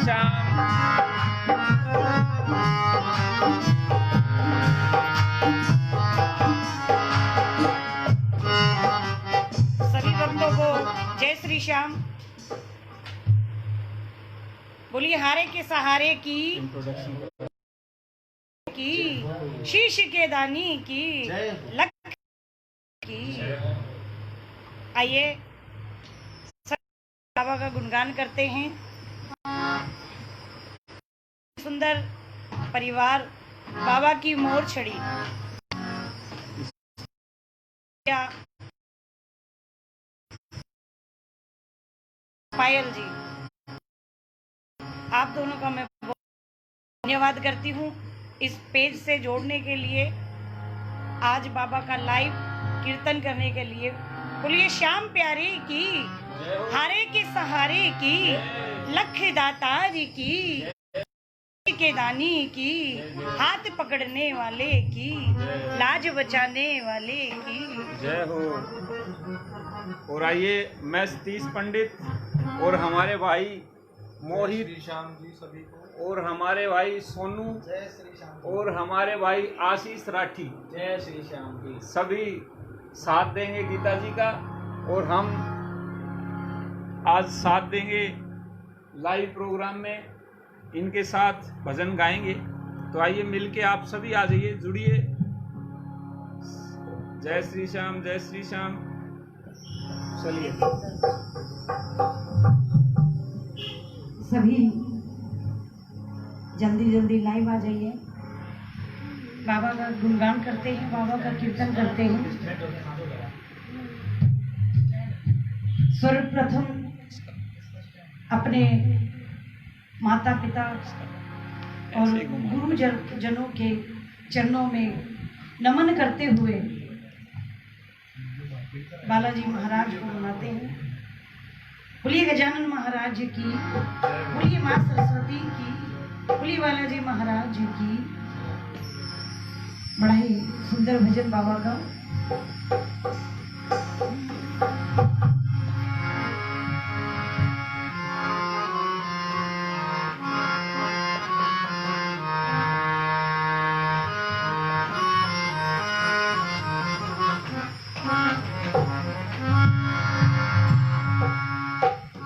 श्याम। सभी भक्तों को जय श्री श्याम। बोलिए हारे के सहारे की शीश के दानी की लख की। आइए बाबा का गुणगान करते हैं। सुंदर परिवार बाबा की मोर छड़ी। पायल जी, आप दोनों का मैं धन्यवाद करती हूँ इस पेज से जोड़ने के लिए, आज बाबा का लाइव कीर्तन करने के लिए। बोलिए श्याम प्यारे की, हारे के सहारे की, लख दातारी की, के दानी की, हाथ पकड़ने वाले की, लाज बचाने वाले की जय हो। और आइए मैं सतीश पंडित और हमारे भाई मोहित श्याम जी सभी को, और हमारे भाई सोनू जय श्री श्याम, और हमारे भाई आशीष राठी, जय श्री श्याम जी सभी साथ देंगे गीता जी का। और हम आज साथ देंगे लाइव प्रोग्राम में, इनके साथ भजन गाएंगे। तो आइए मिलके आप सभी आ जाइए, जुड़िए। जय श्री श्याम, जय श्री श्याम। चलिए सभी जल्दी जल्दी लाइव आ जाइए। बाबा का गुणगान करते हैं, बाबा का कीर्तन करते हैं। सर्वप्रथम अपने माता पिता और गुरु जनों के चरणों में नमन करते हुए बालाजी महाराज को बुलाते हैं। बोलिए गजानन महाराज की, बोलिए माँ सरस्वती की, बोलिए बालाजी महाराज की। बड़ा ही सुंदर भजन बाबा का।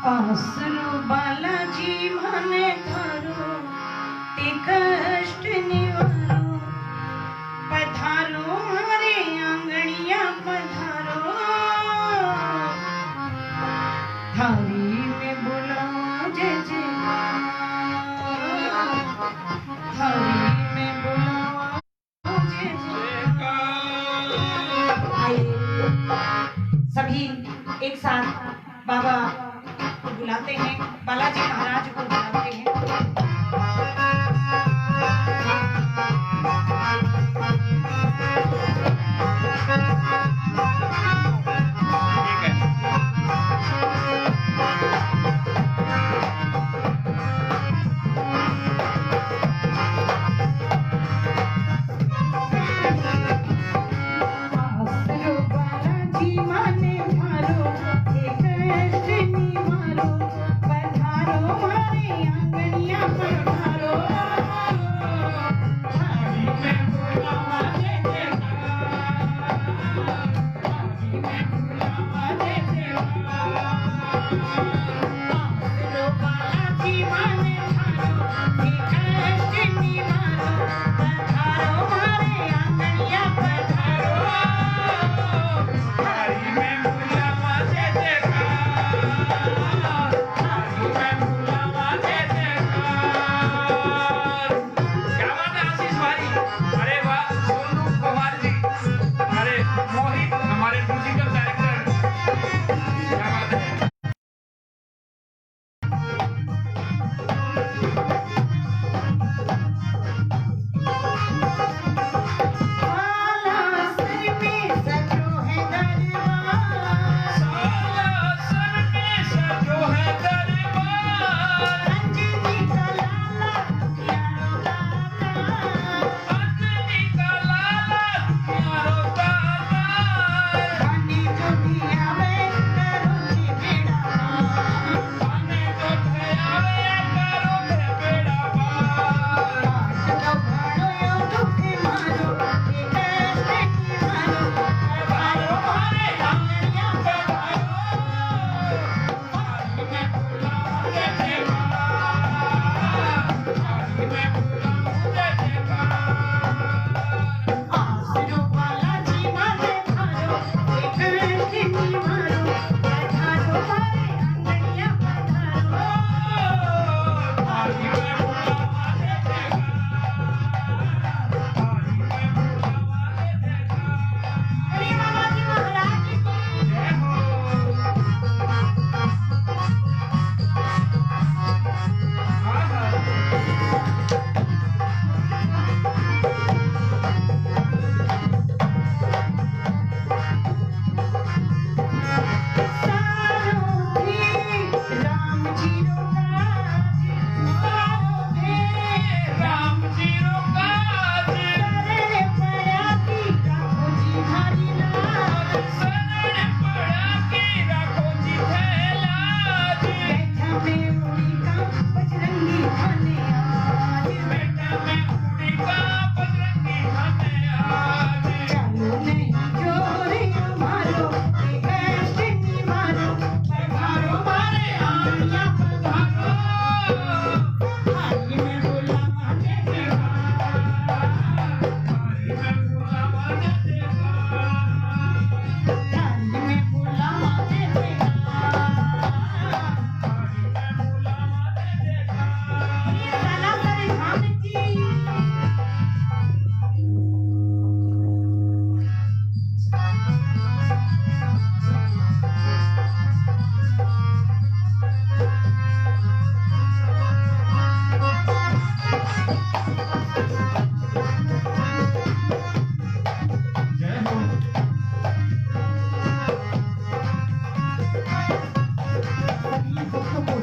आसरो बालाजी माने थारो ते कष्ट निवारो, पधारो हमारे आंगनिया पधारो, थारी में बुलाओ जय जयकार, थारी में बुलाओ जय जयकार। आइए सभी एक साथ बाबा को बुलाते हैं, बालाजी महाराज को बुलाते हैं। पधारो हमारे आंगनिया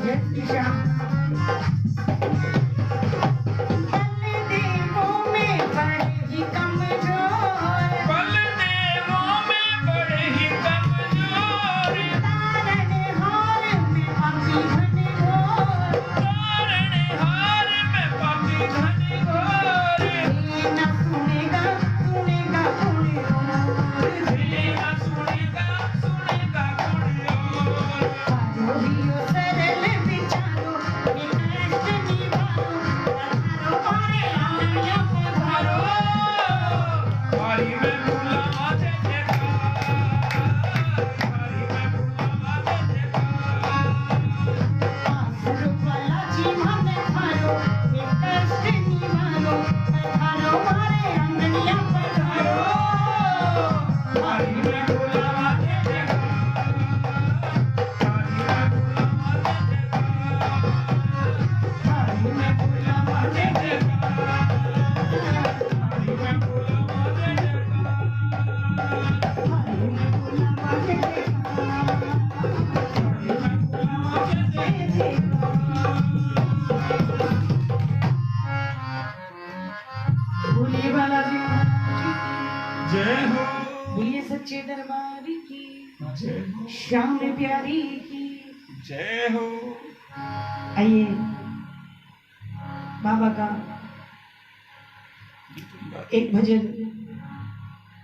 जय श्री श्याम। बलदेवों में बड़े ही कमजोर, बलदेवों में बड़े ही कमजोर, तारणहार में पापी घनघोर, तारणहार में पापी घनघोर, ये न सुनेगा सुनेगा कोई और, ये न सुनेगा सुनेगा कोई और। पारो हियो सरल विचारो, ये कष्ट निवारो, पधारो मारे आंगन पधारो। हरि में बुलावा दे जयकार, हरि में बुलावा दे जयकार। आसरो बालाजी मन थारो, ये कष्ट निवारो, पधारो मारे आंगनिया पधारो। हरि में बुलावा दे जयकार, हरि में बुलावा दे जयकार, हरि में बुलावा दे जयकार, हरि में बुलावा दे जयकार, हरि में बुलावा दे जयकार। बोलिए बालाजी जय हो, बोलिए सच्चे दरबार की, जय हो, श्याम प्यारी की। जय हो। आइए बाबा का एक भजन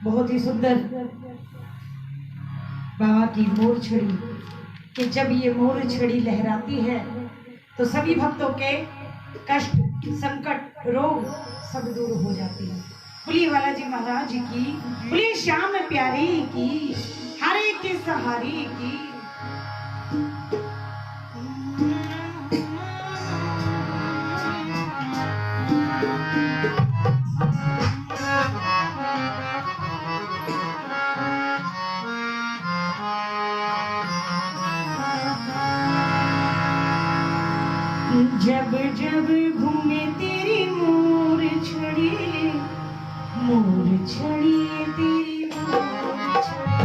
बहुत ही सुंदर, बाबा की मोर छड़ी, कि जब ये मोर छड़ी लहराती है तो सभी भक्तों के कष्ट, संकट, रोग सब दूर हो जाते हैं। बोलिए बालाजी महाराज की, बोलिए श्याम प्यारी की, हरे के सहारे की। जब जब घूमे तेरी मोर छड़ी, मोर छड़ी तेरी मोर छड़ी।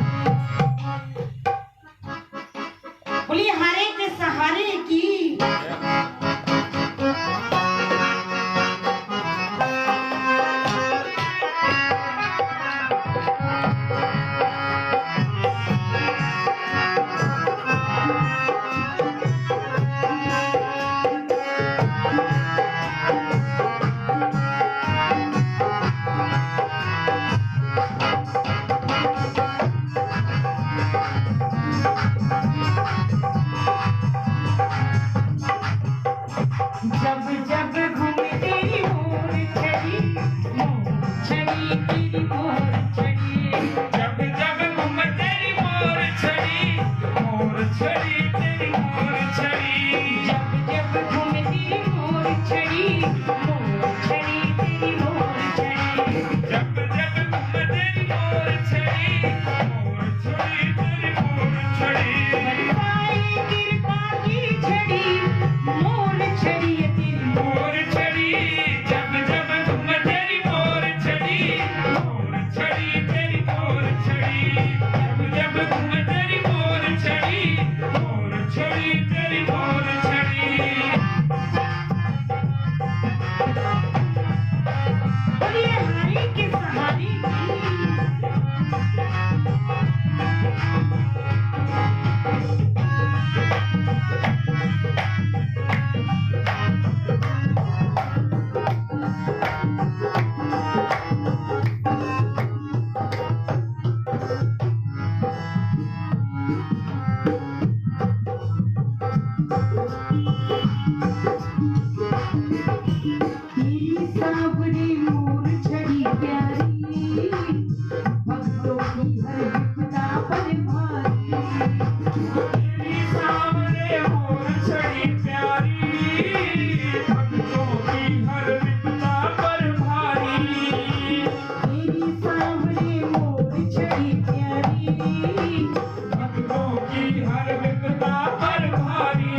बोलिए हरे के सहारे की। जब जब घूमे तेरी मोर छड़ी, मोर छड़ी तेरी मोर छड़ी। जब जब घूमे तेरी मोर छड़ी, मोर छड़ी तेरी मोर छड़ी। जब जब घूमे तेरी मोर छड़ी, मोर छड़ी तेरी मोर छड़ी। जब जब घूमे तेरी मोर छड़ी, मोर छड़ी तेरी मोर छड़ी। बरसाए कृपा की छड़ी, मोर छड़ी ये तेरी मोर छड़ी, जब जब घूमे तेरी मोर छड़ी, मोर छड़ी तेरी मोर छड़ी। जब जब घूमे तेरी मोर छड़ी, मोर छड़ी तेरी मोर छड़ी। बोलिए हरि के सहारे की। तेरी सावरी मोर छड़ी प्यारी, भक्तों की हर विपदा पर भारी। तेरी सामने मोर छड़ी प्यारी, भक्तों की हर विपदा पर भारी। तेरी सावरी मोर छड़ी प्यारी, भक्तों की हर विपदा पर भारी।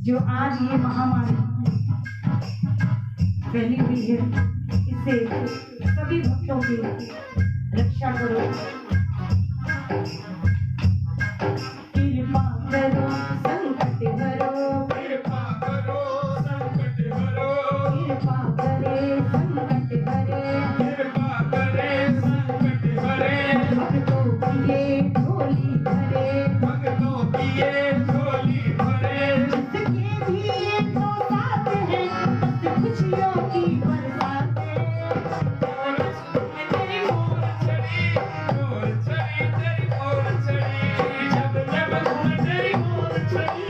जो आज ये महामारी फैली हुई है, इससे सभी भक्तों की रक्षा करो, कृपा करो, संकट हरो, कृपा करो संकट हरो, कृपा करे संकट हरे, कृपा करे संकट हरे, भक्तों की ये झोली भरे, भक्तों की ये झोली भरे, जिसके भी तो साथ है, बस खुशियों की बरसात है। तेरी मोर छड़ी तेरी मोर छड़ी, जब जब घूमे तेरी मोर छड़ी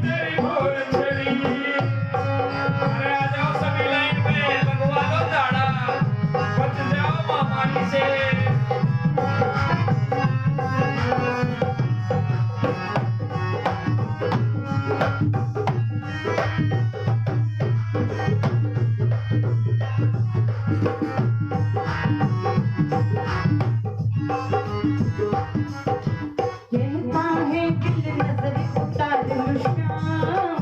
तेरी मोर छड़ी। अरे आ जाओ सभी लाइन पे, लगवा लो दाड़ा, बच जाओ महामारी से। कहता है दिल नजर उतार लो श्याम,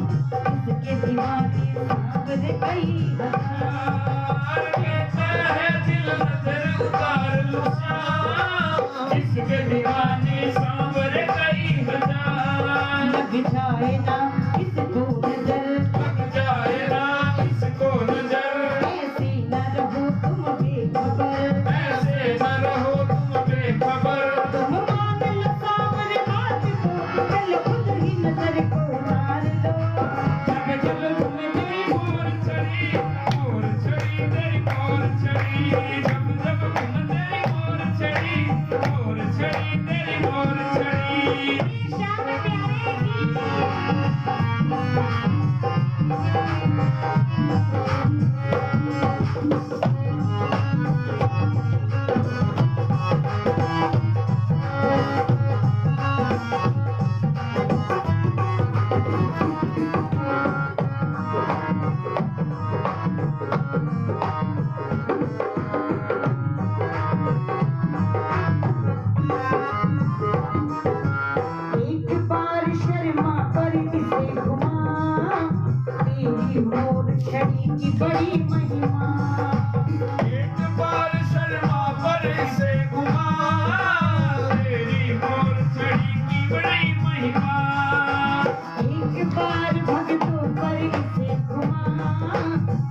इसके दीवाने सांवरे कई हजार। कहता है दिल नजर उतार लो श्याम, इसके दीवाने सांवरे कई हजार। लग जाए ना इसको नजर, लग जाए ना इसको नजर, ऐसे न रहो तुम बेखबर, ऐसे न रहो तुम बेखबर। तुम मान लो सांवरे बात को, कल खुद ही नजर को उतार लो। जब जब घूमे तेरी मोर छड़ी तेरी मोर छड़ी, जब जब घूमे तेरी मोर छड़ी तेरी मोर छड़ी। श्याम प्यारे की एक बार शर्मा पर इसे घुमा, तेरी मोर छड़ी की बड़ी महिमा। एक बार शर्मा पर इसे घुमा, तेरी मोर छड़ी की बड़ी महिमा। एक बार भक्तों पर इसे घुमा,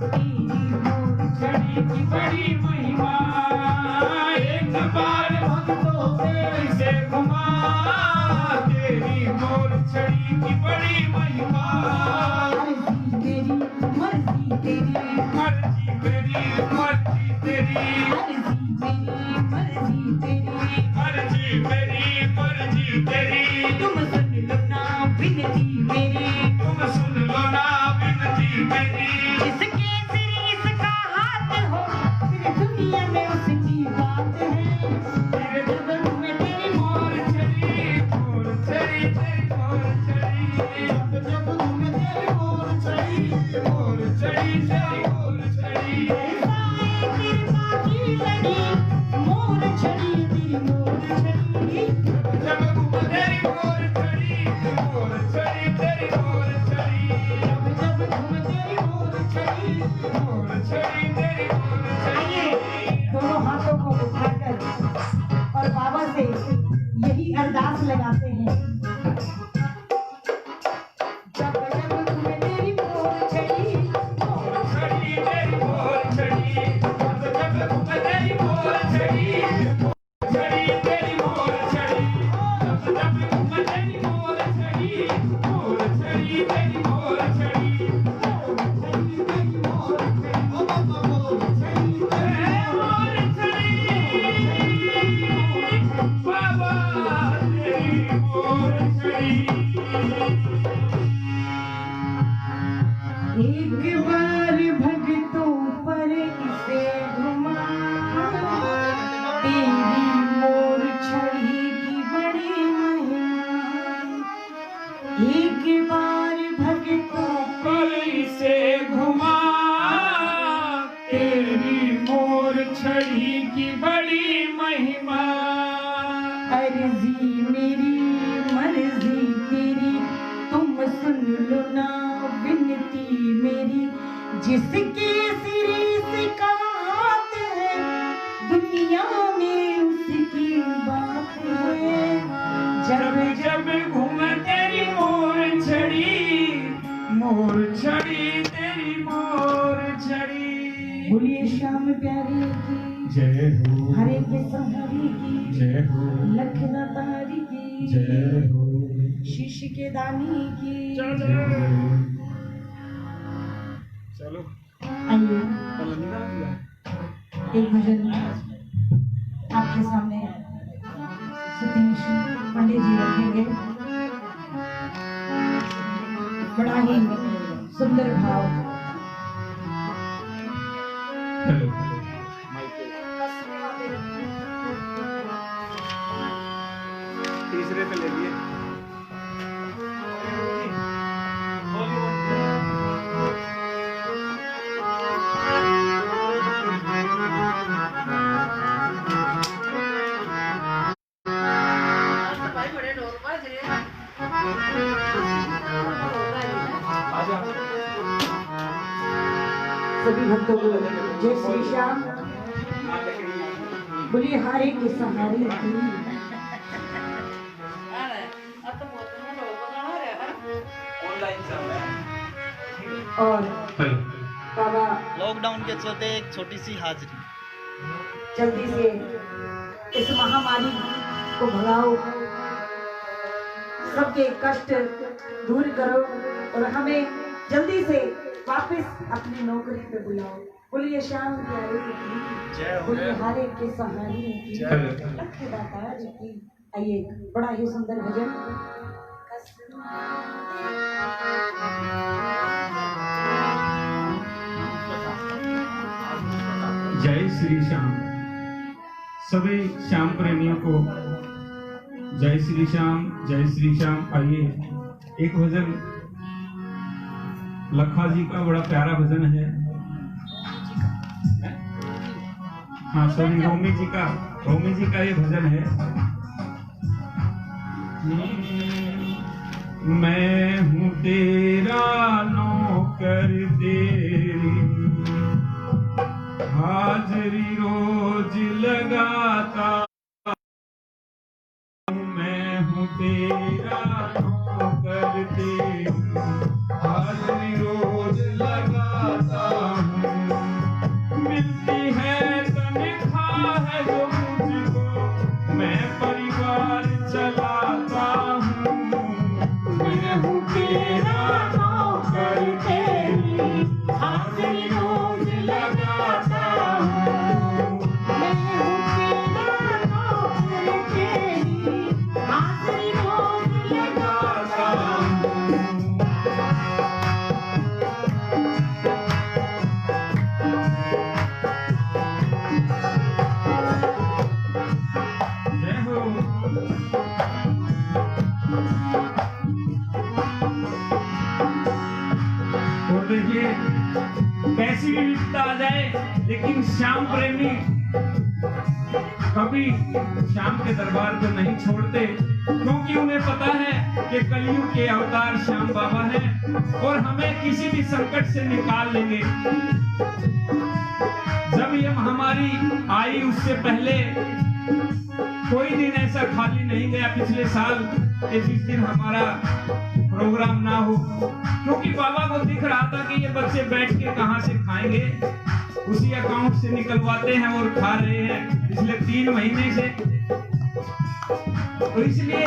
तेरी मोर छड़ी की बड़ी महिमा। एक बार भक्तों पे इसे घुमा, तेरी मोर छड़ी की बड़ी महिमा। मर्जी तेरी मर्जी तेरी, मर्जी तेरी, मर्जी तेरी, मर्जी तेरी, मर्जी तेरी, मर्जी तेरी। तुम सुन लो ना विनती मेरी, तुम सुन लो ना विनती मेरी। जिसके सिर इसका हाथ हो, फिर दुनिया में उसकी बात है। तेरे बदन में तेरी मोर छड़ी, मोर छड़ी तेरी मोर छड़ी, जब जब घूमे तेरी मोर छड़ी तेरी मोर छड़ी। ऐसा कृपा की लड़ी, मोर छड़ी तेरी मोर छड़ी। जब घूमे तेरी मोर छड़ी तेरी मोर छड़ी, जब जब घूमे तेरी मोर छड़ी। तेरी मोर आइए छड़ी। दोनों हाथों को उठाकर और बाबा से यही अरदास लगाते हैं। जब जब घूमे तेरी मोर छड़ी, मोर छड़ी तेरी मोर छड़ी, जब जब घूमे तेरी मोर छड़ी तेरी मोर छड़ी, जब जब घूमे तेरी मोर छड़ी तेरी मोर छड़ी। ओ बाबा मोर छड़ी, मोर छड़ी, बाबा तेरी मोर छड़ी। एक बार भक्तों पर इसे घुमा, तेरी मोर छड़ी की बड़ी महिमा। एक बार भक्तों पर इसे घुमा, तेरी मोर छड़ी की बड़ी महिमा। अर्जी मेरी मर्जी तेरी, तुम सुन जिसके सिरे से कहावत है दुनिया में उसकी बात है। जब जब घूम तेरी मोर छड़ी तेरी मोर छड़ी। बोलिए श्याम प्यारे की जय हो, हरे के संहरी की जय हो, लखना तारी की जय हो, शीश के दानी की। जय हो। चलो आइए एक भजन आपके सामने सतीश पंडित जी रखेंगे। बड़ा ही सुंदर भाव। हेलो तीसरे पे ले लिए। आजा। सभी भक्तों को जय श्री श्याम। बोलिए हारे के सहारे की। ऑनलाइन चल रहा है। और हेलो बाबा लॉकडाउन के चलते एक छोटी सी हाजिरी। जल्दी से इस महामारी को भगाओ, सबके कष्ट दूर करो और हमें जल्दी से वापस अपनी नौकरी पे बुलाओ। बोलिए श्याम प्यारे की, जय हो। बोलिए हारे के सहारे की, लख दाता जी की। आइए बड़ा ही सुंदर भजन। जय श्री श्याम। सभी श्याम प्रेमियों को जय श्री श्याम, जय श्री श्याम। आइए एक भजन लखा जी का बड़ा प्यारा भजन है। हाँ सॉरी, रोमी जी का ये भजन है। मैं हूँ तेरा नौकर तेरी हाजरी रोज लगाता। मैं हूँ तेरा नौकर तेरी हाजरी रोज लगाता हूँ। मिलती है तनख्वाह है जो मुझको, मैं परिवार चलाता हूँ। मैं हूँ तेरा नौकर तेरी हाजरी रोज लगाता हूँ। मैं हूँ तेरा नौकर तेरी हाजरी रोज लगाता हूँ। जय हो। और देखिए कैसी भी विपदा आ जाए, लेकिन श्याम प्रेमी कभी श्याम के दरबार को नहीं छोड़ते, क्योंकि उन्हें पता है कि कलयुग के अवतार श्याम बाबा हैं और हमें किसी भी संकट से निकाल लेंगे। जब ये महामारी आई उससे पहले कोई दिन ऐसा खाली नहीं गया पिछले साल कि जिस दिन हमारा प्रोग्राम ना हो, क्योंकि बाबा को दिख रहा था कि ये बच्चे बैठ के कहां से खाएंगे, उसी अकाउंट से निकलवाते हैं और खा रहे हैं पिछले 3 महीने से। तो इसलिए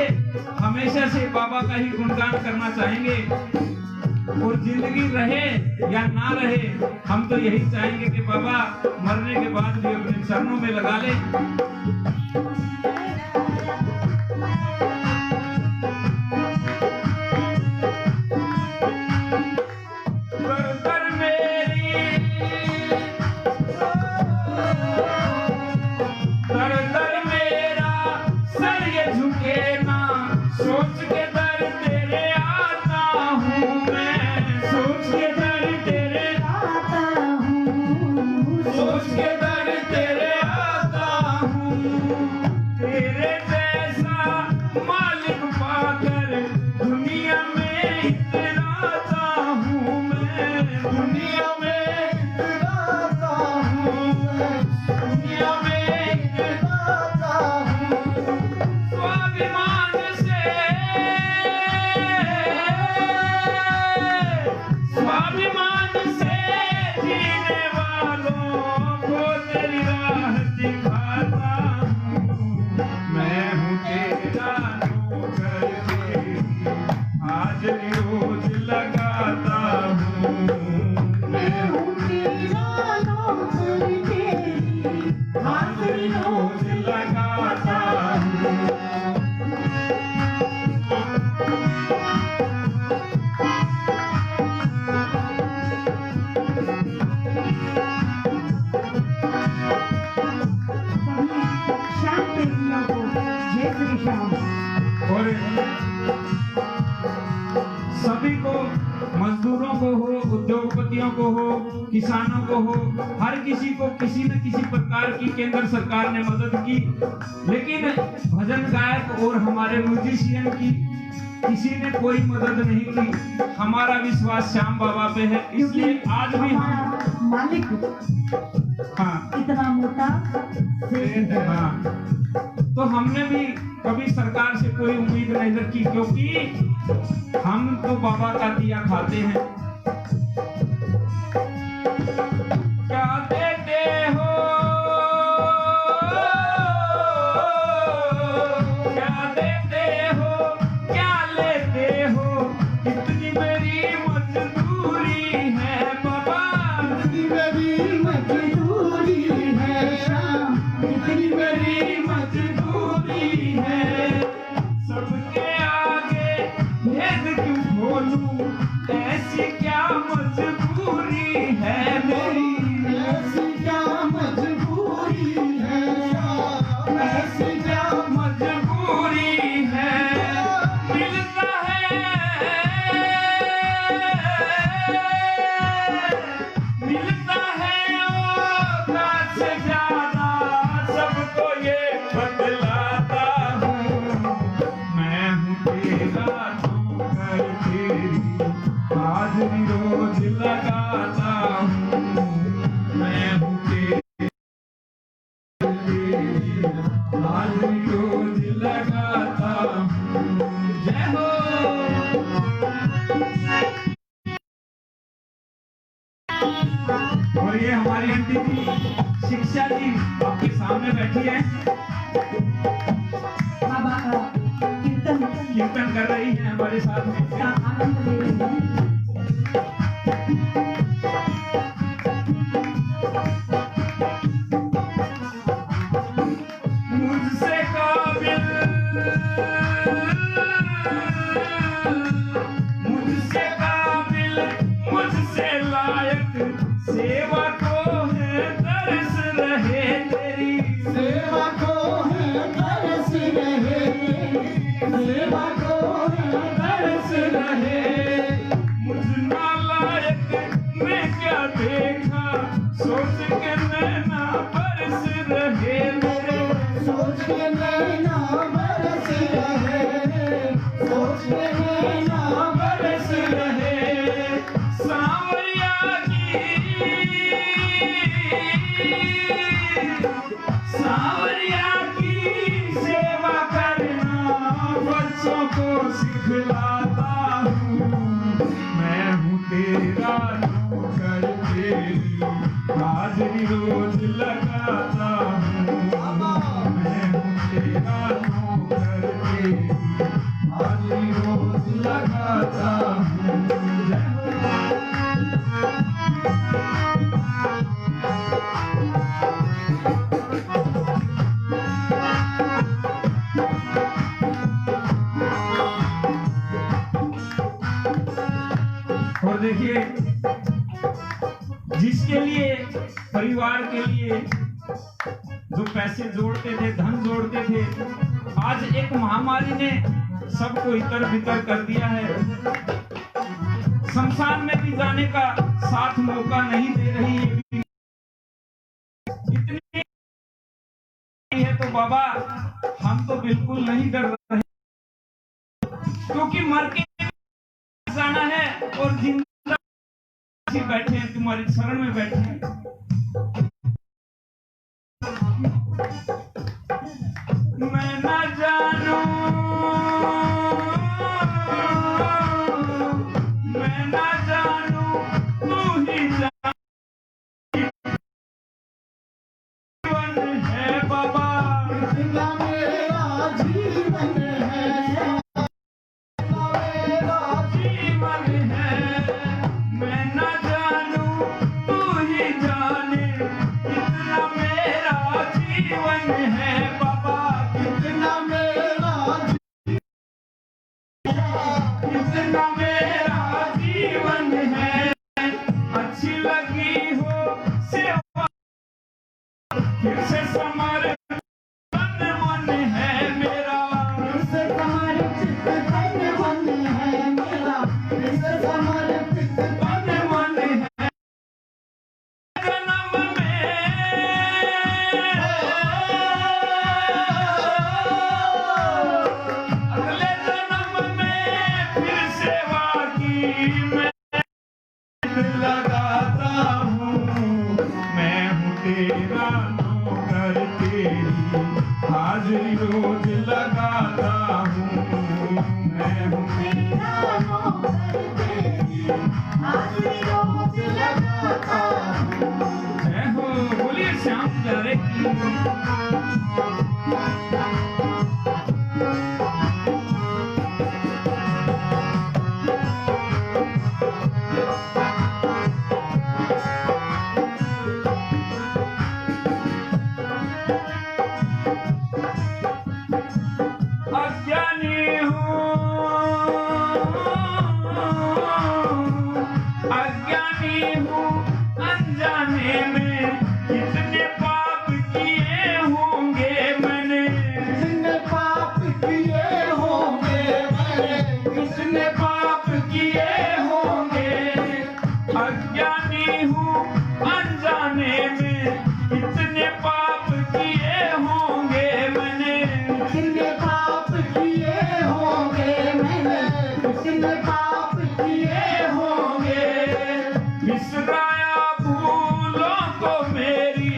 हमेशा से बाबा का ही गुणगान करना चाहेंगे और जिंदगी रहे या ना रहे, हम तो यही चाहेंगे कि बाबा मरने के बाद भी अपने चरणों में लगा ले। सभी को, मजदूरों को हो, उद्योगपतियों को हो, किसानों को हो, हर किसी को किसी न किसी प्रकार की केंद्र सरकार ने मदद की, लेकिन भजन गायक और हमारे म्यूजिशियन की किसी ने कोई मदद नहीं की। हमारा विश्वास श्याम बाबा पे है, इसलिए आज भी हम मालिक हाँ इतना मोटा सेठ है। हाँ, तो हमने भी कभी सरकार से कोई उम्मीद नहीं रखी, क्योंकि हम तो बाबा का दिया खाते हैं। क्या देते हो, क्या देते हो, क्या लेते हो, इतनी मेरी मजबूरी है बाबा, इतनी मेरी मजबूरी है श्याम, इतनी मेरी मजबूरी है। सबके आगे भेद क्यों खोलूं, ऐसी क्या मजबूरी है मेरी, ऐसी क्या मजबूरी है श्याम, ऐसी क्या मजबूरी है। मिलता है, मिलता है औकात से ज्यादा, सबको ये बतलाता हूँ। मैं हूँ तेरा नौकर, तेरी हाजिरी रोज लगाता हूँ। मैं हूँ तेरी हाजिरी रोज लगाता हूँ। जय हो। और ये हमारी आंटी जी शिक्षा जी आपके सामने बैठी है, बाबा का कीर्तन कीर्तन कर रही है हमारे साथ का में। आनंद ले रहे हैं। मुझसे काबिल, मुझसे काबिल, मुझसे लायक, सेवा को है तरस रहे तेरी, सेवा को है तरस रहे, सेवा को है तरस रहे। मुझ नालायक में क्या देखा, सोच के नैना बरस रहे मेरे, सोच के नैना बरस रहे, सोच के नैना बरस रहे। सांवरिया की, सांवरिया की सेवा करना बच्चों को सिखलाता हूँ। मैं हूँ तेरा नौकर, तेरी हाजिरी रोज लगाता हूँ। मैं हूँ तेरा नौकर, तेरी हाजिरी रोज लगाता हूँ। जय हो। और देखिए, जिसके लिए, परिवार के लिए जो पैसे जोड़ते थे, धन जोड़ते थे, आज एक महामारी ने सबको इतर बितर कर दिया है। शमशान में भी जाने का साथ मौका नहीं दे रही है। इतनी है तो बाबा हम तो बिल्कुल नहीं डर रहे, क्योंकि मर के जाना है और जिंदा बैठे हैं, तुम्हारे शरण में बैठे हैं। मैं ना जानू, मैं ना जानू, तू ही जान, जीवन है बाबा, इतना मेरा जीवन है, इतना मेरा जीवन है। मैं ना जानू, तू ही जाने, इतना मेरा जीवन है बाबा, इतना मेरा मैं लगाता हूँ, मैं हूँ तेरा नौकर, तेरी हाजिरी रोज लगाता हूँ, मैं हूँ तेरा नौकर, तेरी हाजिरी रोज लगाता हूँ। जय हो, बोलिए श्याम प्यारे की। अज्ञानी हूँ, अज्ञानी हूँ, अनजाने में कितने पाप किए होंगे मैंने, किसने पाप किए होंगे मैंने, कितने पाप किए होंगे। अज्ञानी हूँ, अनजाने में कितने पाप किए होंगे मैंने, किसने पाप किए होंगे मैंने, किसने पाप किए होंगे। बिसराया भूलों को मेरी,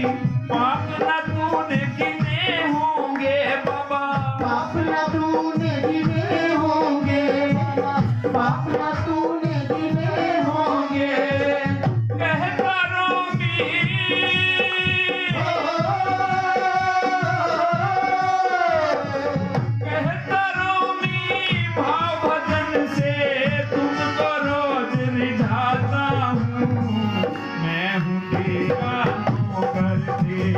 पाप न तूने गिने होंगे बाबा, पाप न तूने गिने होंगे, पाप न तूने गिने होंगे। कहता रोमी, कहता रोमी भाव भजन से तुमको रोज रिझाता हूँ, मैं हूँ तेरा नौकर, तेरी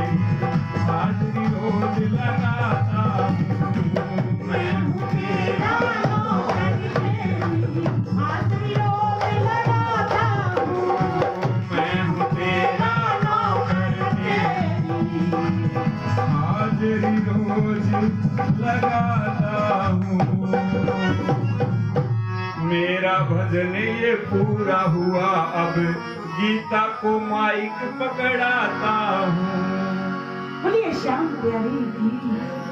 हाजिरी रोज लगाता हूँ, मैं हूँ तेरा नौकर, तेरी हाजिरी रोज लगाता हूँ। मैं हूँ तेरा नौकर, तेरी हाजिरी रोज लगाता हूँ। मेरा भजन ये पूरा हुआ, अब गीता को माइक पकड़ाता हूँ। बोलिए श्याम प्यारी की,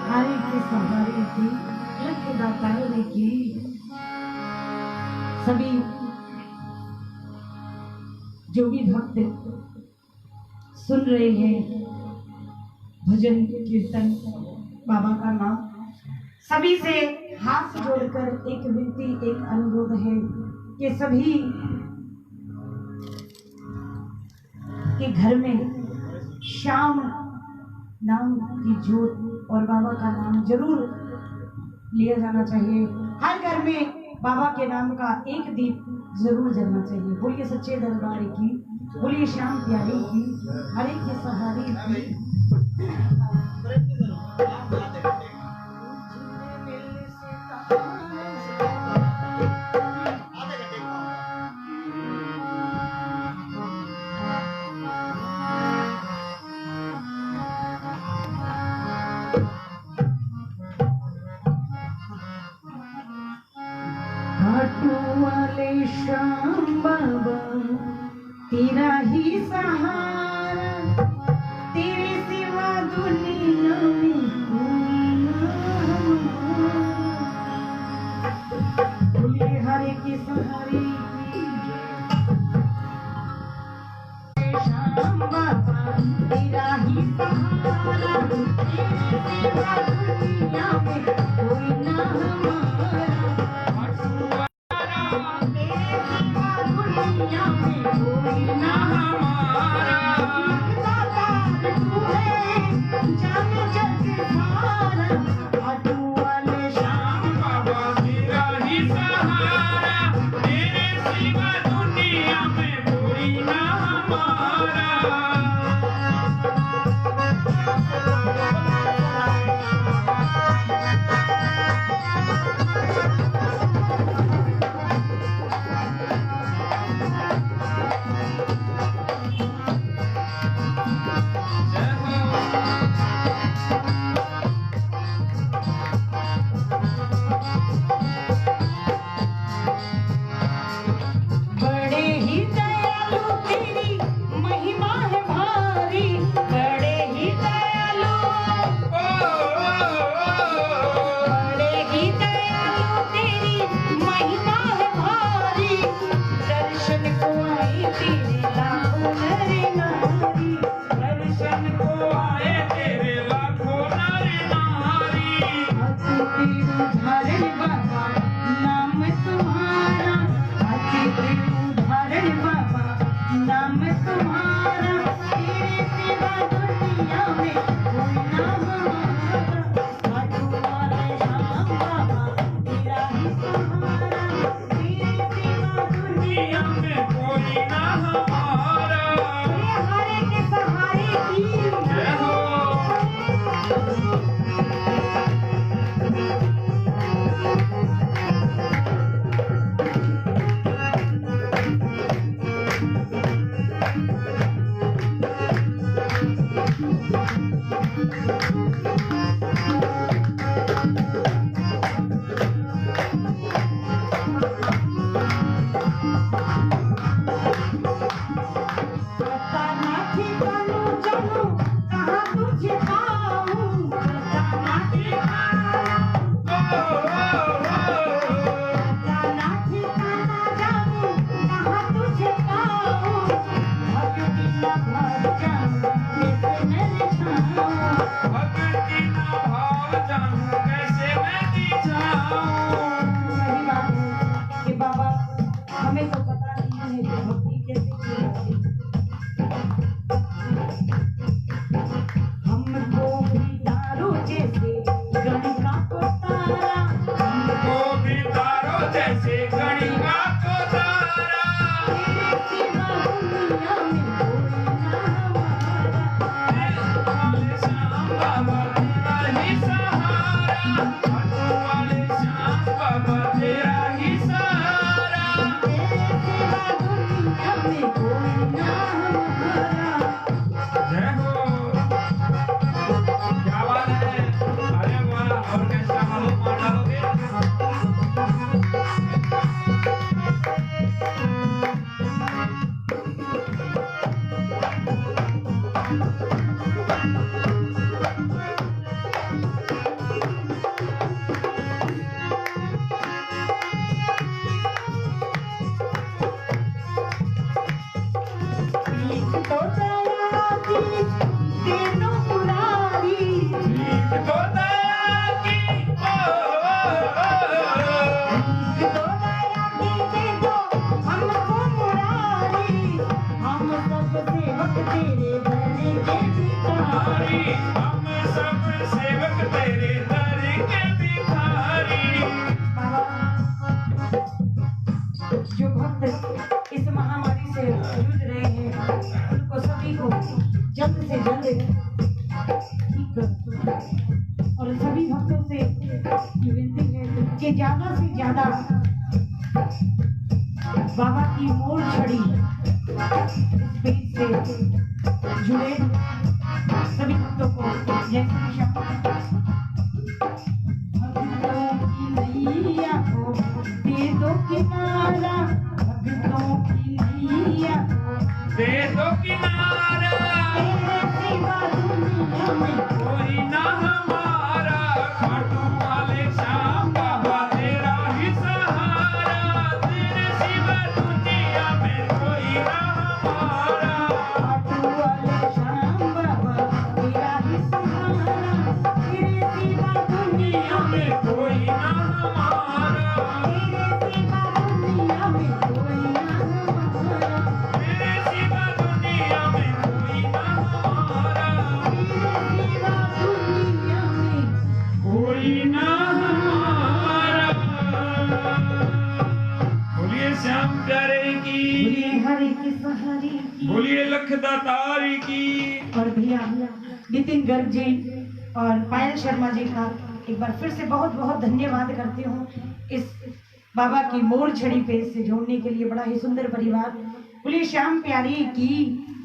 हरे के सहारे की, लख दातार की। सभी जो भी भक्त सुन रहे हैं भजन कीर्तन बाबा का नाम, सभी से हाथ जोड़कर एक विनती, एक अनुरोध है कि सभी के घर में श्याम नाम की जोत और बाबा का नाम जरूर लिया जाना चाहिए। हर घर में बाबा के नाम का एक दीप जरूर जलना चाहिए। बोलिए सच्चे दरबार की, बोलिए श्याम प्यारे की, हरे के सहारे की। खाटू वाले श्याम बाबा तेरा ही सहारा, तेरे सिवा दुनिया में कोई ना हमारा। बोलिए हरे के सहारे की, श्याम बाबा तेरा ही सहारा, तेरे सिवा दुनिया में कोई ना हमारा। दुनिया में कोई ना हमारा, तू है जान जग सारा। खाटू वाले श्याम बाबा तेरा ही सहारा, तेरे हमें तो पता नहीं है कि भक्ति कैसे की जाती है। हमको भी तारों जैसे गणिका को तारा, हमको भी तारों जैसे गणिका को तारा, तेरे सिवा दुनिया में कोई ना हमारा। वाले श्याम बाबा तेरा ही सहारा, वाले श्याम बाबा तेरा ही सहारा। तेरे सिवा दुनिया में कोई ना हमारा। जय हो, क्या बात है। अरे वाह, ऑर्केस्ट्रा वालों मार डालोगे। एक तो दया की तीनों मुरारी, एक तो दया की, एक तो दया की दे दो हमको मुरारी। हम सब सेवक तेरे दर के भिखारी। हम सब सेवक तेरे दर के भिखारी। बाबा, जो भक्त इस महामारी से जूझ रहे हैं उनको सभी को जल्द से जल्द ठीक कर। और सभी भक्तों से ये विनती है कि ज्यादा से ज्यादा बाबा की मोर छड़ी इस पेज से जुड़े सभी भक्तों को। जय श्री श्याम। भक्तों की नैया को दे दो किनारा, भक्तों की नैया को दे दो किनारा, तेरे सिवा दुनिया में कोई ना हमारा। खाटू वाले श्याम बाबा तेरा ही सहारा, तेरे सिवा दुनिया में कोई ना हमारा। खाटू वाले श्याम बाबा तेरा ही सहारा। तेरे सिवा दुनिया में कोई ना हमारा, तेरे सिवा दुनिया में कोई ना हमारा। तेरे सिवा दुनिया में कोई ना हमारा, तेरे सिवा दुनिया में कोई ना हमारा। बोलिए श्याम प्यारे की, बोलिए हरे कृष्ण हरे की। बोलिए लखदातार की। और भैया नितिन गर्ग जी और पायल शर्मा जी का एक बार फिर से बहुत बहुत धन्यवाद करती हूँ इस बाबा की मोर छड़ी पेज से जोड़ने के लिए। बड़ा ही सुंदर परिवार। बोलिए श्याम प्यारी की।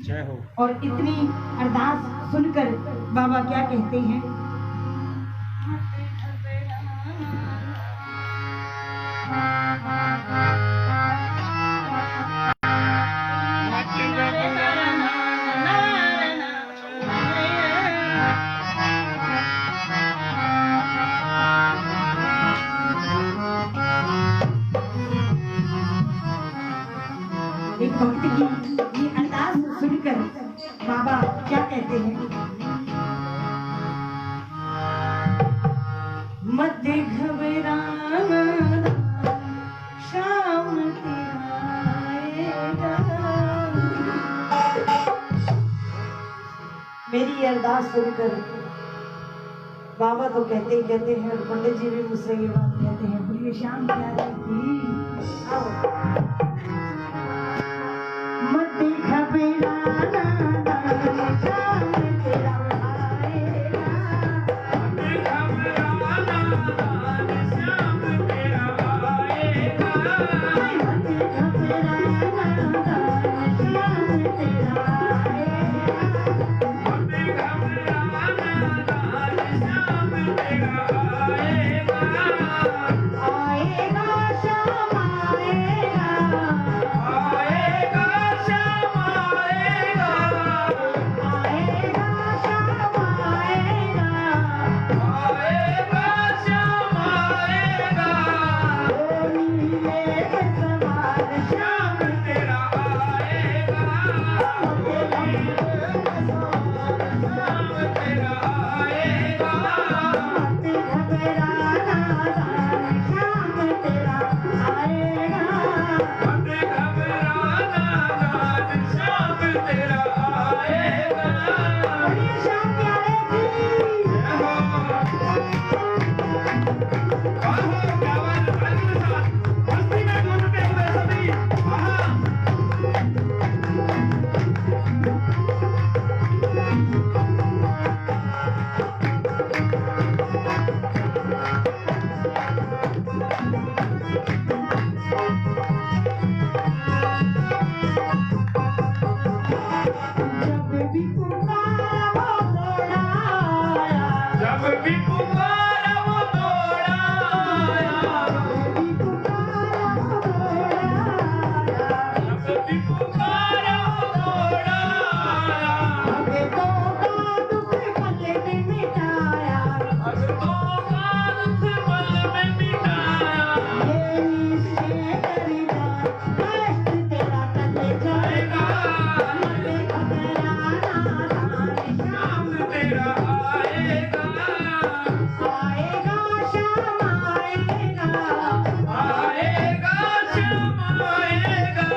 जय हो। और इतनी अरदास सुनकर बाबा क्या कहते हैं। एक भक्त की ये अरदास सुनकर बाबा क्या कहते हैं। मत घबराना शाम तेरा आएगा। मेरी अरदास सुनकर बाबा तो कहते ही कहते हैं और पंडित जी भी मुझसे ये बात कहते हैं। बोलिए श्याम प्यारे की। आओ। मत घबराना श्याम तेरा आएगा। मत घबराना श्याम तेरा आएगा। मत घबराना श्याम तेरा आएगा। मत घबराना श्याम तेरा आएगा। आएगा श्याम आएगा। श्याम आएगा,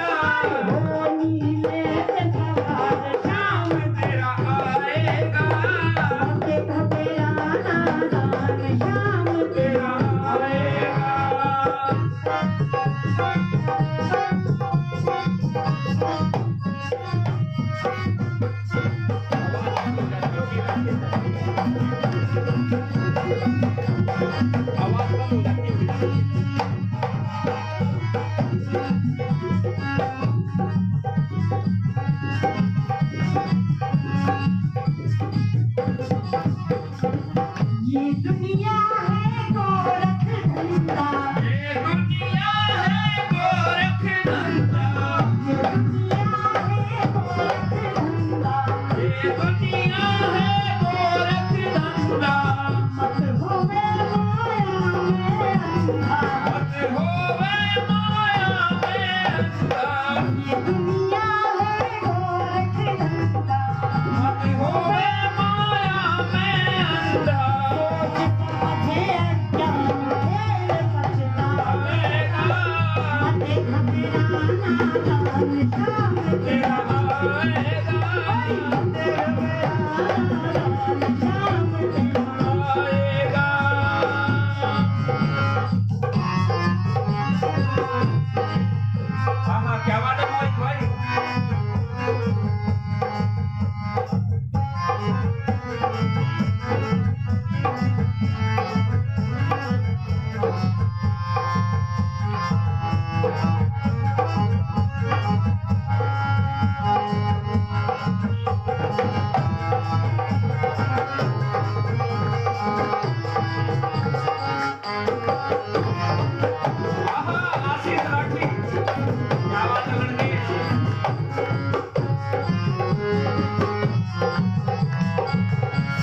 वो नीले पे सवार श्याम तेरा आएगा, देखा तेरा नादान श्याम तेरा आएगा। आवाज कम हो जाती है। ये दुनिया है गोरख धंधा, ये दुनिया है गोरख धंधा, ये दुनिया है गोरख धंधा, ये दुनिया है गोरख धंधा। मत होवे माया में अंधा, मत होवे माया में अंधा, ये दुनिया है गोरख धंधा, मत होवे माया में अंधा। समझे अज्ञान खेल पछतावेगा, मत घबराना नादान श्याम तेरा आएगा, श्याम तेरा आएगा। हाँ हाँ, क्या बात है मोहित भाई? आहा, आशीष राठी, क्या बात है लड़के?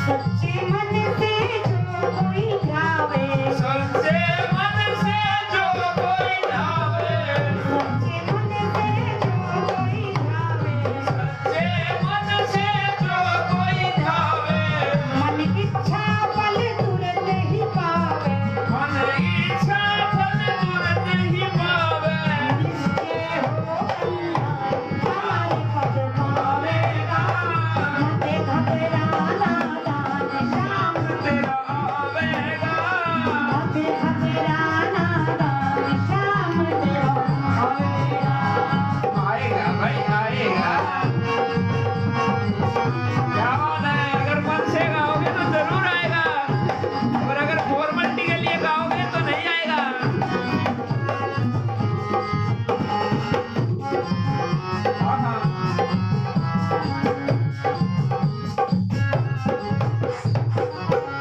सच्चे मन से जो कोई जावे, सच्चे मन से जो कोई जावे, सच्चे मन से जो कोई जावे, सच्चे मन से जो कोई जावे, मन इच्छा फल तुरंत ही पावे, मन इच्छा फल तुरंत ही पावे। जिसके हो कल्याण हमारे पद पावेगा, मत घबराना दान श्याम तेरा आवेगा, मत घबराना दान श्याम तेरा आवेगा। आएगा भाई आएगा। क्या बात है, अगर मन से गाओगे तो जरूर आएगा, और अगर फॉर्मेलिटी के लिए गाओगे तो नहीं आएगा। हाँ हाँ,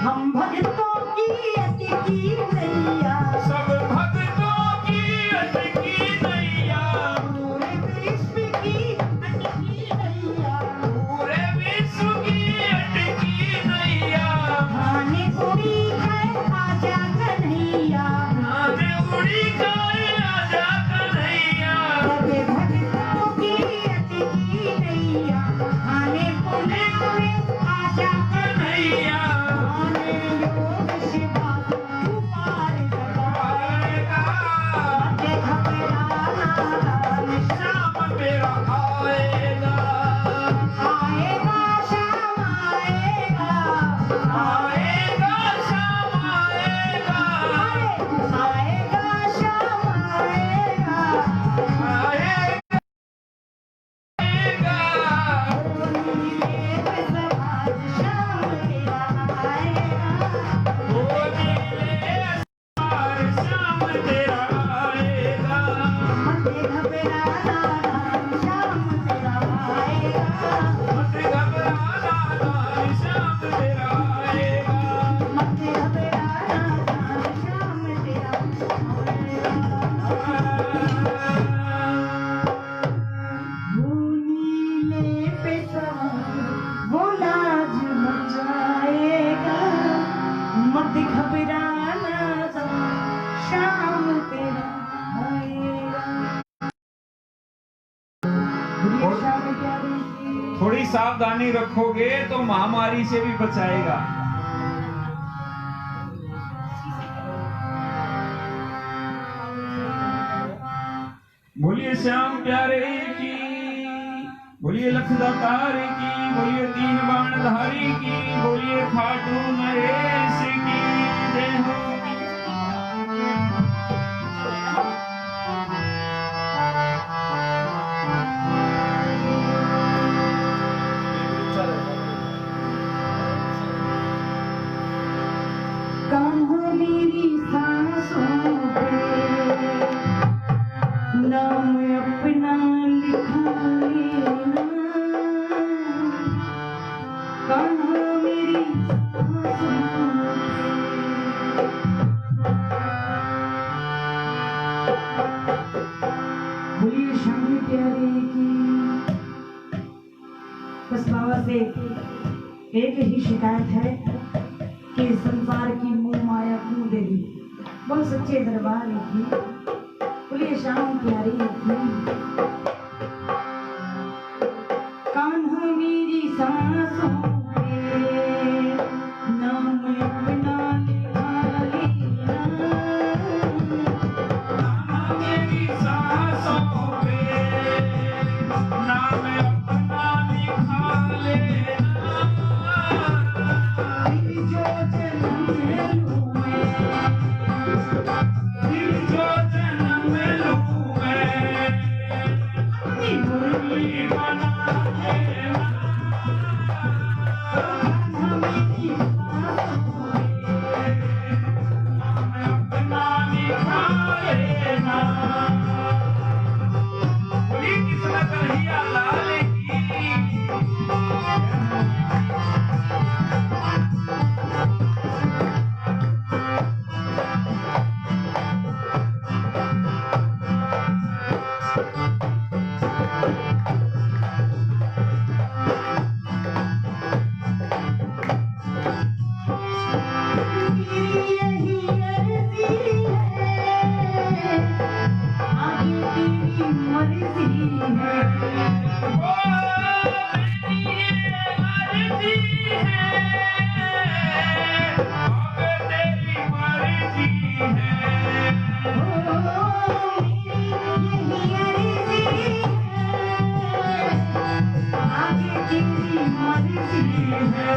हम भक्तों की अति की नैया, सब भक्तों की अटकी नैया, पूरे विश्व की अटकी नैया, पूरे विश्व की अटकी नैया, खाने उड़ी है आजा कन्हैया, आने उड़ी गए आजा कन्हैया। सब भक्तों की अटकी नैया, खाने पुणे में आजा कन्हैया आने योग शिवा तू पार लगा, आएगा, मत घबराना दान श्याम तेरा आएगा, आएगा श्याम आएगा, आएगा श्याम आएगा, आएगा श्याम आएगा, आएगा। नीले पे सवार श्याम तेरा आएगा, ओ नीले सवार श्याम तेरा आएगा, मत घबराना दान श्याम तेरा आएगा, मत घबराना दान श्याम तेरा आएगा। मत घबराना दान श्याम तेरा आएगा। वो नीले पे सवार वो लाज मचाएगा, मत घबराना शाम तेरा आएगा। बोलिए श्याम प्यारे की। थोड़ी सावधानी रखोगे तो महामारी से भी बचाएगा। बोलिए श्याम प्यारे की, बोलिए लखदातार की, बोलिए तीन बाणधारी की, बोलिए खाटू नरेश की जय हो। कान्हा मेरी सांसों पे नाम अपना लिखा लेना, कान्हा मेरी सांसों पे। बोलिए श्याम प्यारे की। बस बाबा से एक ही शिकायत है कि संसार की मोह माया क्यों दे दी, बहुत सच्चे दरबार की। बोलिए श्याम प्यारी की। कान्हा मेरी सांसों पे नाम अपना लिखा लेना, कान्हा मेरी सांसों पे नाम अपना लिखा लेना, जो जन्म लूं मैं, जो जन्म लूं मैं, अपनी मुरली बना लेना, कान्हा मेरी सांसों पे नाम अपना लिखा लेना। बोलिए कृष्ण कन्हैया लाल की। यही अर्जी है, आगे तेरी मर्जी है। ओ मेरी अर्जी है, आगे तेरी मर्जी है। ओ यही अर्जी है, आगे तेरी मर्जी है।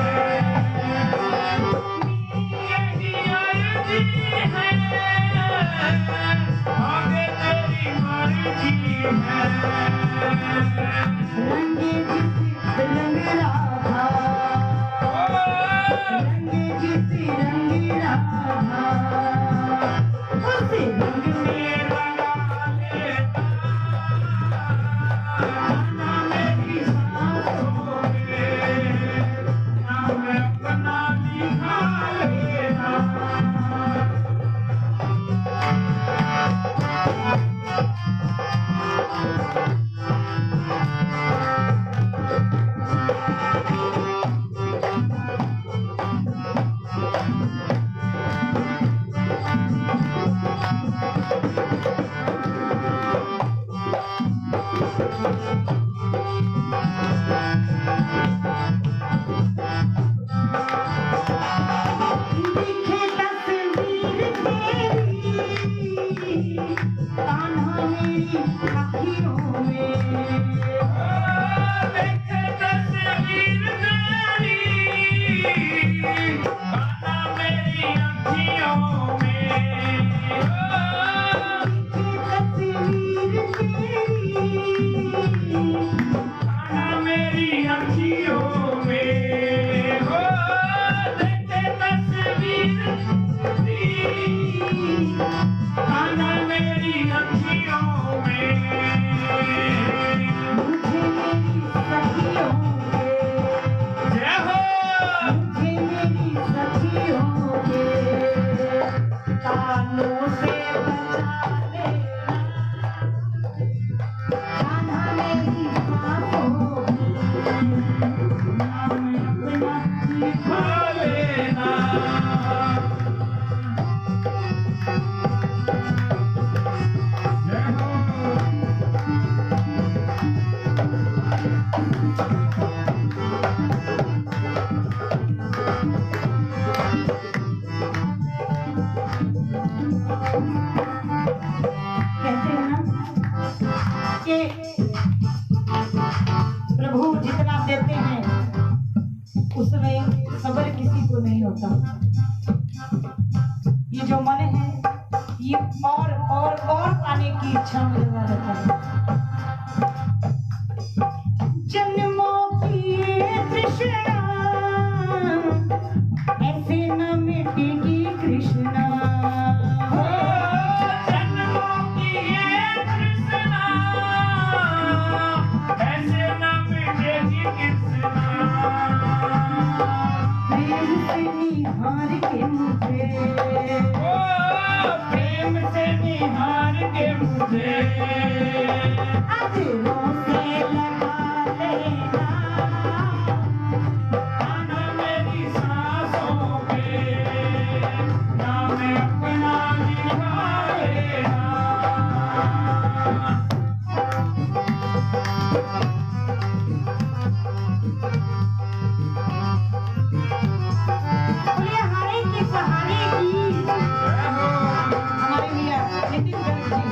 यही अर्जी है, आगे तेरी मर्जी है। रंगे जिस रंग राधा, रंगे जिस रंग राधा, उस रंग में लगा लेना, कान्हा मेरी सांसों पे नाम अपना लिखा लेना। दिखे तस्वीर तेरी कान्हा मेरी अखियों में, देखे तस्वीर तेरी, कान्हा मेरी अखियों में। दिखे तस्वीर तेरी कान्हा मेरी अखियों में। हो देखे तस्वीर तेरी, कान्हा मेरी अखियों में। के प्रभु जितना देते हैं उसमें सब्र किसी को नहीं होता। ये जो मन है ये और पाने की इच्छा में लगा रहता है। जन्मों की ये तृष्णा ऐसे न मिटेगी कृष्णा। जन्मों की ये तृष्णा ऐसे न मिटेगी कृष्णा। प्रेम से निहार के मुझे, प्रेम से निहार के मुझे अधरों से लगा लेना, आना मेरी सांसों पे, नाम अपना लिखा लेना। बोलिए हारे के सहारे की हमारे भैया नितिन गर्ग जी।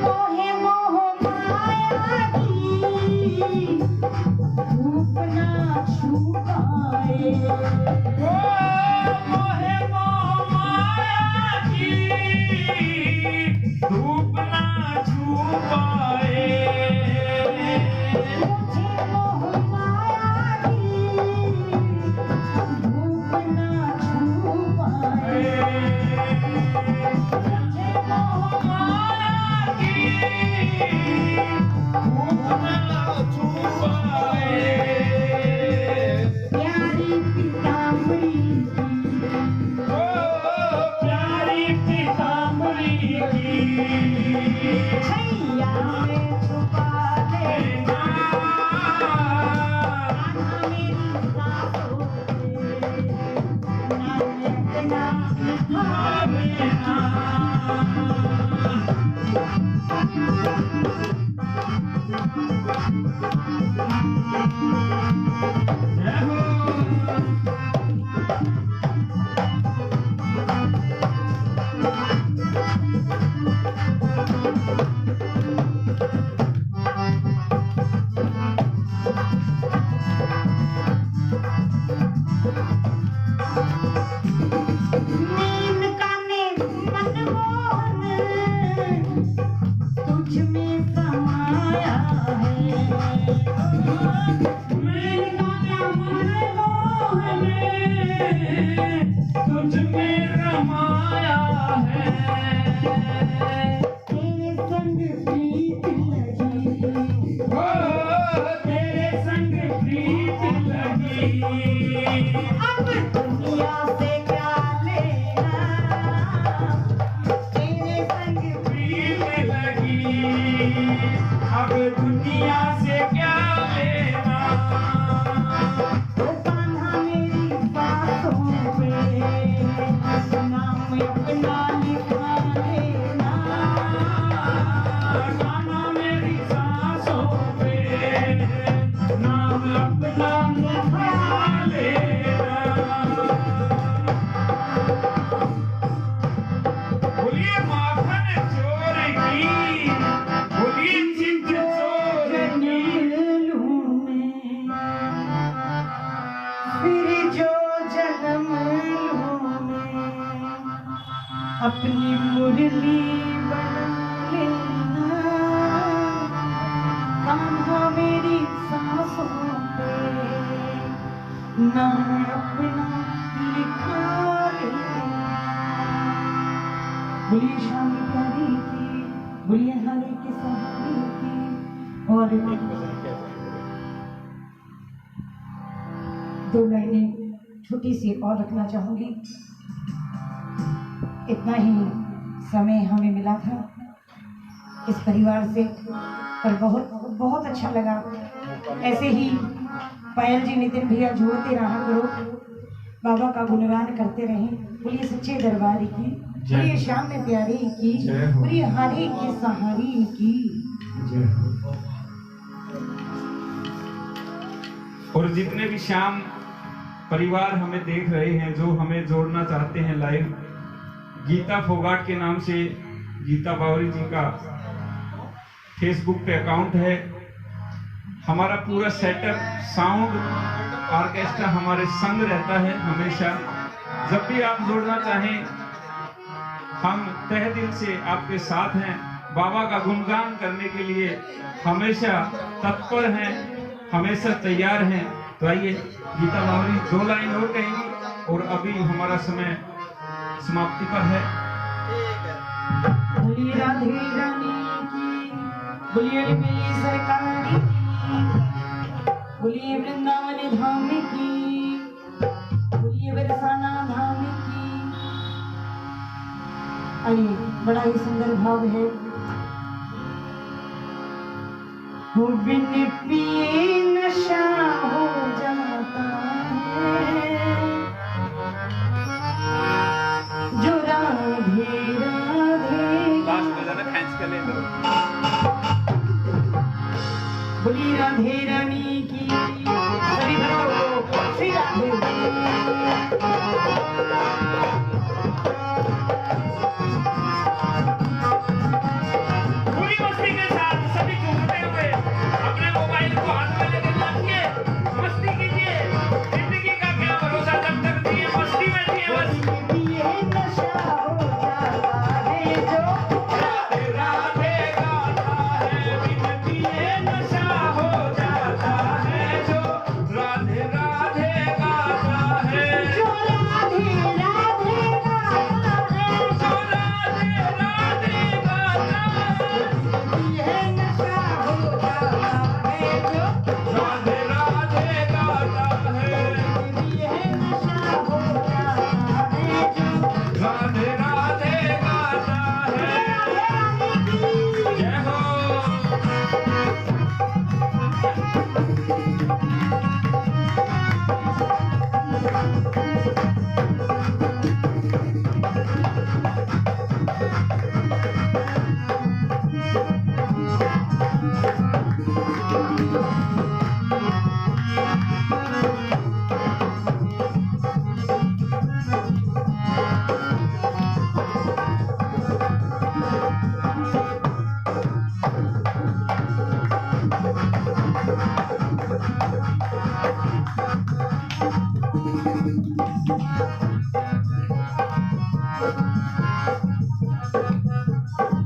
मोहे मोह माया की धूप ना छू पाए। मोहे मोह माया की धूप ना छू पाए। मुझे मोह माया की धूप ना छू पाए। मुझे मोह माया की धूप ना छू पाए। प्यारी पीताम्बरी ओ प्यारी पीताम्बरी की छैया में छुपा लेना, आना मेरी सांसों पे, नाम अपना लिखा लेना। नींद का मनमोहन तुझ में समाया है। नींद का मनमोहन तुझ में रमाया है। तेरे संग प्रीत लगी, ओ तेरे संग प्रीत लगी। अब दुनिया से क्या लेना, तेरे संग प्रीत लगी, अब दुनिया से क्या लेना। ओ कान्हा मेरी बातों पे, नाम अपना लिखा लेना। गाना मेरी सांसों पे, नाम अपना लिखा लेना। बोलिए माखन चोर की, बोलिए चिंच चोर की। लूं मैं, फिर जो जन्म लूं मैं, अपनी मुरली बना लेना। कान्हा मेरी सांसों पे, नाम अपना लिखा लेना। बोलिए शाम प्यारी की, बोलिए हारे के सहारे की। और दो लाइनें छोटी सी और रखना चाहूंगी। इतना ही समय हमें मिला था इस परिवार से, पर बहुत बहुत अच्छा लगा। ऐसे ही पायल जी, नितिन भैया जोड़ते रहा करो, बाबा का गुणगान करते रहें। बोलिए सच्चे दरबार की। बोलिए श्याम में प्यारे की, बोलिए हरे के सहारे की। और जितने भी श्याम परिवार हमें देख रहे हैं, जो हमें जोड़ना चाहते हैं लाइव, गीता फोगाट के नाम से गीता बावरी जी का फेसबुक पे अकाउंट है। हमारा पूरा सेटअप, साउंड, ऑर्केस्ट्रा हमारे संग रहता है हमेशा। जब भी आप जुड़ना चाहें, हम तहे दिल से आपके साथ हैं। बाबा का गुणगान करने के लिए हमेशा तत्पर हैं, हमेशा तैयार हैं। तो आइए, गीता बावरी 2 लाइन और कहेंगी और अभी हमारा समय समाप्ति पर है। बोलिए राधे रानी की, बोलिए मिली सरकार की, बोलिए वृंदावन धाम की, बोलिए बरसाना धाम की। आइए, बड़ा ही सुंदर भाव है। वो बिन पिए नशा हो जाता है, जो राधे बोली राधे रानी की, सभी भक्तों को श्री राधे। पूरी मस्ती के साथ सभी झूमते हुए अपने मोबाइल को हाथ में लेकर नाचिए, मस्ती कीजिए। जिंदगी का क्या भरोसा, जब तक दिए मस्ती में दिए बस। ये नशा हो जाता है जो राधे राधे गाता है, बिन पिए नशा हो जाता है जो। राधे राधे गाता है, जो राधे राधे गाता है, जो राधे राधे गाता है। ये नशा हो जाता है जो राधे राधे गाता है, ये नशा हो जाता है जो राधे राधे गाता है। जय हो।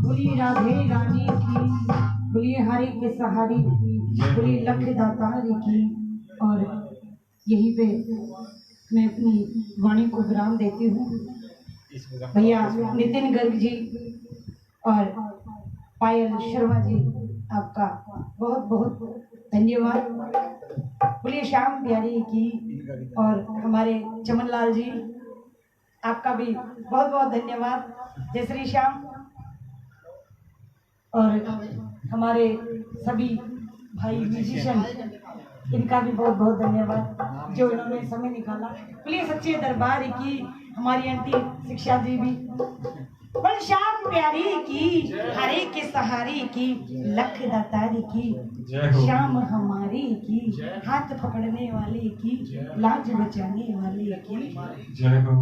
बोलिए राधे रानी की, बोलिए हरे के सहारे की, बोलिए लख दातार की। और यहीं पे मैं अपनी वाणी को विराम देती हूँ। भैया नितिन गर्ग जी और पायल शर्मा जी, आपका बहुत बहुत धन्यवाद। बोलिए श्याम प्यारी की। और हमारे चमनलाल जी, आपका भी बहुत बहुत धन्यवाद। जय श्री श्याम। और हमारे सभी भाई म्यूजिशियन, इनका भी बहुत बहुत धन्यवाद जो इन्होंने समय निकाला। प्लीज सच्चे दरबार की, हमारी आंटी शिक्षा जी भी। बोल श्याम प्यारी की, हरे के सहारे की, लख दातारी की, श्याम हमारी की, हाथ पकड़ने वाले की, लाज बचाने वाले की। जय हो।